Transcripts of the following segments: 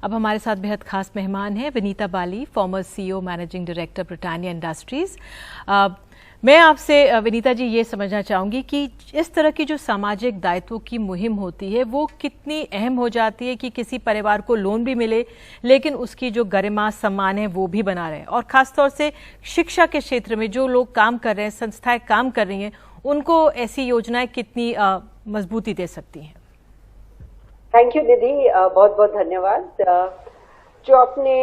अब हमारे साथ बेहद खास मेहमान हैं Vinita Bali, former CEO managing director Britannia Industries. मैं आपसे विनीता जी ये समझना चाहूँगी कि इस तरह की जो सामाजिक दायित्वों की मुहिम होती है वो कितनी अहम हो जाती है कि किसी परिवार को लोन भी मिले लेकिन उसकी जो गरिमा सम्मान है वो भी बना रहे, और ख़ासतौर से शिक्षा के क्षेत्र में जो लोग काम कर रहे हैं, संस्थाएं काम कर रही हैं, उनको ऐसी योजनाएं कितनी मजबूती दे सकती हैं। थैंक यू निधि, बहुत बहुत धन्यवाद। जो आपने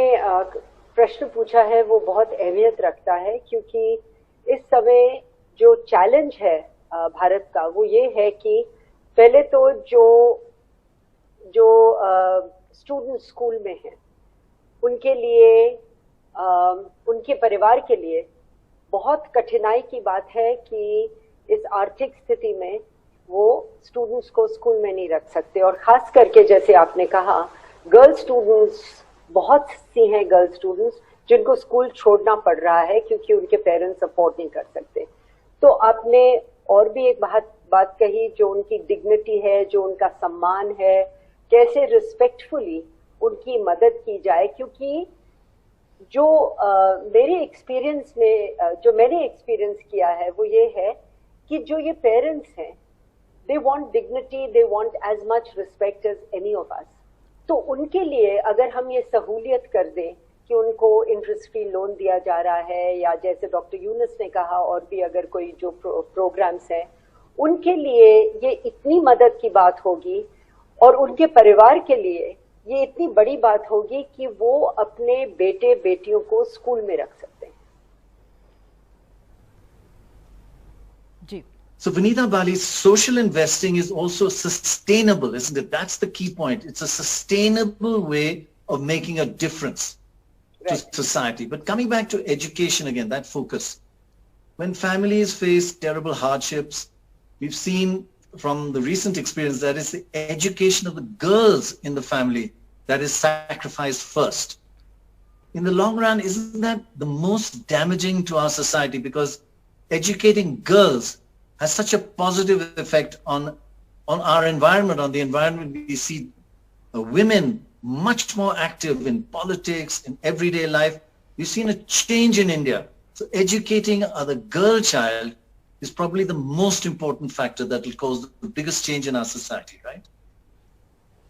प्रश्न पूछा है वो बहुत अहमियत रखता है, क्योंकि इस समय जो चैलेंज है भारत का वो ये है कि पहले तो जो स्टूडेंट स्कूल में हैं उनके लिए उनके परिवार के लिए बहुत कठिनाई की बात है कि इस आर्थिक स्थिति में वो स्टूडेंट्स को स्कूल में नहीं रख सकते। और खास करके जैसे आपने कहा, गर्ल स्टूडेंट्स, बहुत सी हैं गर्ल स्टूडेंट्स जिनको स्कूल छोड़ना पड़ रहा है क्योंकि उनके पेरेंट्स अफोर्ड नहीं कर सकते। तो आपने और भी एक बात कही, जो उनकी डिग्निटी है, जो उनका सम्मान है, कैसे रिस्पेक्टफुली उनकी मदद की जाए। क्योंकि जो मेरे एक्सपीरियंस में जो मैंने एक्सपीरियंस किया है वो ये है कि जो ये पेरेंट्स हैं, they want dignity, they want as much respect as any of us. तो उनके लिए अगर हम ये सहूलियत कर दें कि उनको इंटरेस्ट फ्री लोन दिया जा रहा है, या जैसे डॉक्टर यूनुस ने कहा और भी अगर कोई जो प्रोग्राम्स हैं, उनके लिए ये इतनी मदद की बात होगी और उनके परिवार के लिए ये इतनी बड़ी बात होगी कि वो अपने बेटे बेटियों को स्कूल में रख सकते हैं। जी। So Vinita Bali, social investing is also sustainable, isn't it? That's the key point. It's a sustainable way of making a difference to society. But coming back to education again, that focus. When families face terrible hardships, we've seen from the recent experience that it's the education of the girls in the family that is sacrificed first. In the long run, isn't that the most damaging to our society? Because educating girls has such a positive effect on our environment, on the environment. We see women much more active in politics, in everyday life. We've seen a change in India. So educating the girl child is probably the most important factor that will cause the biggest change in our society, right?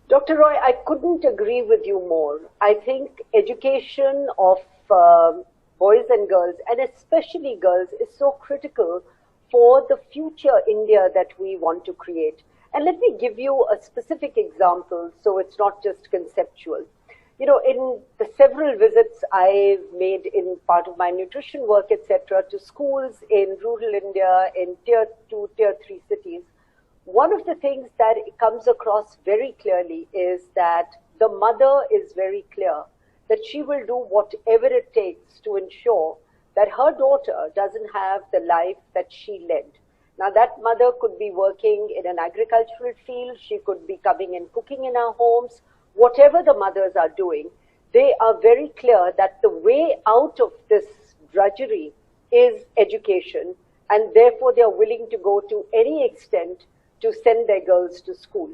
Dr. Roy, I couldn't agree with you more. I think education of boys and girls, and especially girls, is so critical for the future India that we want to create. And let me give you a specific example so it's not just conceptual. You know, in the several visits I've made in part of my nutrition work, etc., to schools in rural India, in tier 2, tier 3 cities, one of the things that comes across very clearly is that the mother is very clear that she will do whatever it takes to ensure that her daughter doesn't have the life that she led. Now, that mother could be working in an agricultural field, she could be coming and cooking in our homes. Whatever the mothers are doing, they are very clear that the way out of this drudgery is education, and therefore they are willing to go to any extent to send their girls to school.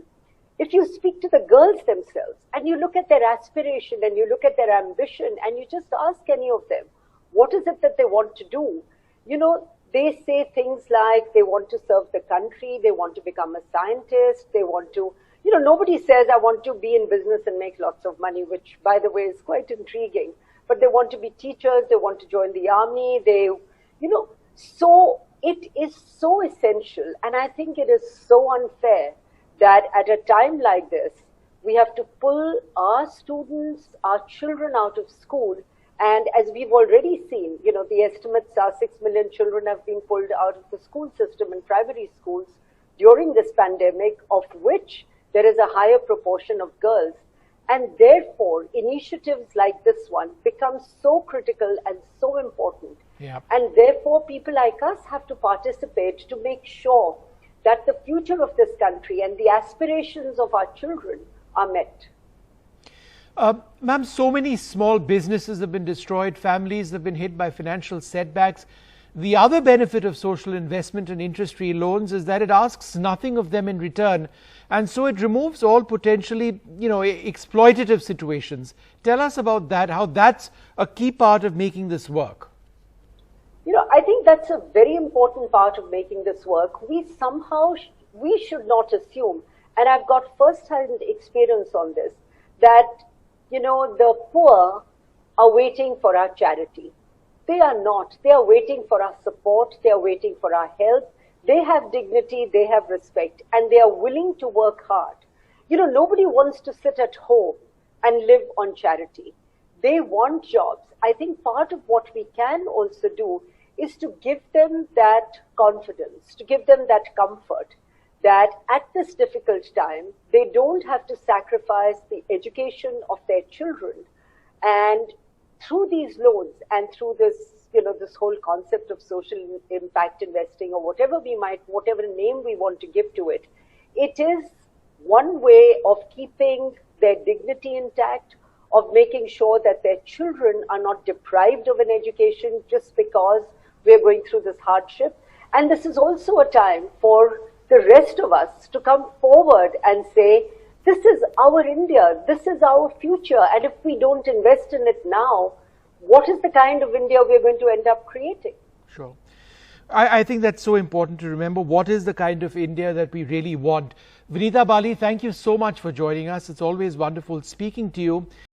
If you speak to the girls themselves, and you look at their aspiration, and you look at their ambition, and you just ask any of them, what is it that they want to do? You know, they say things like they want to serve the country, they want to become a scientist, they want to, you know, nobody says I want to be in business and make lots of money, which by the way is quite intriguing, but they want to be teachers, they want to join the army, they, you know, so it is so essential, and I think it is so unfair that at a time like this, we have to pull our students, our children out of school. And as we've already seen, you know, the estimates are 6 million children have been pulled out of the school system in primary schools during this pandemic, of which there is a higher proportion of girls. And therefore, initiatives like this one become so critical and so important. Yeah. And therefore, people like us have to participate to make sure that the future of this country and the aspirations of our children are met. Ma'am, so many small businesses have been destroyed, families have been hit by financial setbacks. The other benefit of social investment and interest-free loans is that it asks nothing of them in return, and so it removes all potentially, exploitative situations. Tell us about that, how that's a key part of making this work. I think that's a very important part of making this work. We should not assume, and I've got first-hand experience on this, that, the poor are waiting for our charity. They are not. They are waiting for our support. They are waiting for our help. They have dignity. They have respect. And they are willing to work hard. Nobody wants to sit at home and live on charity. They want jobs. I think part of what we can also do is to give them that confidence, to give them that comfort, that at this difficult time, they don't have to sacrifice the education of their children. And through these loans and through this, this whole concept of social impact investing, or whatever name we want to give to it, it is one way of keeping their dignity intact, of making sure that their children are not deprived of an education just because we're going through this hardship. And this is also a time for the rest of us to come forward and say, this is our India, this is our future, and if we don't invest in it now, what is the kind of India we're going to end up creating? Sure. I think that's so important to remember. What is the kind of India that we really want? Vinita Bali, thank you so much for joining us. It's always wonderful speaking to you.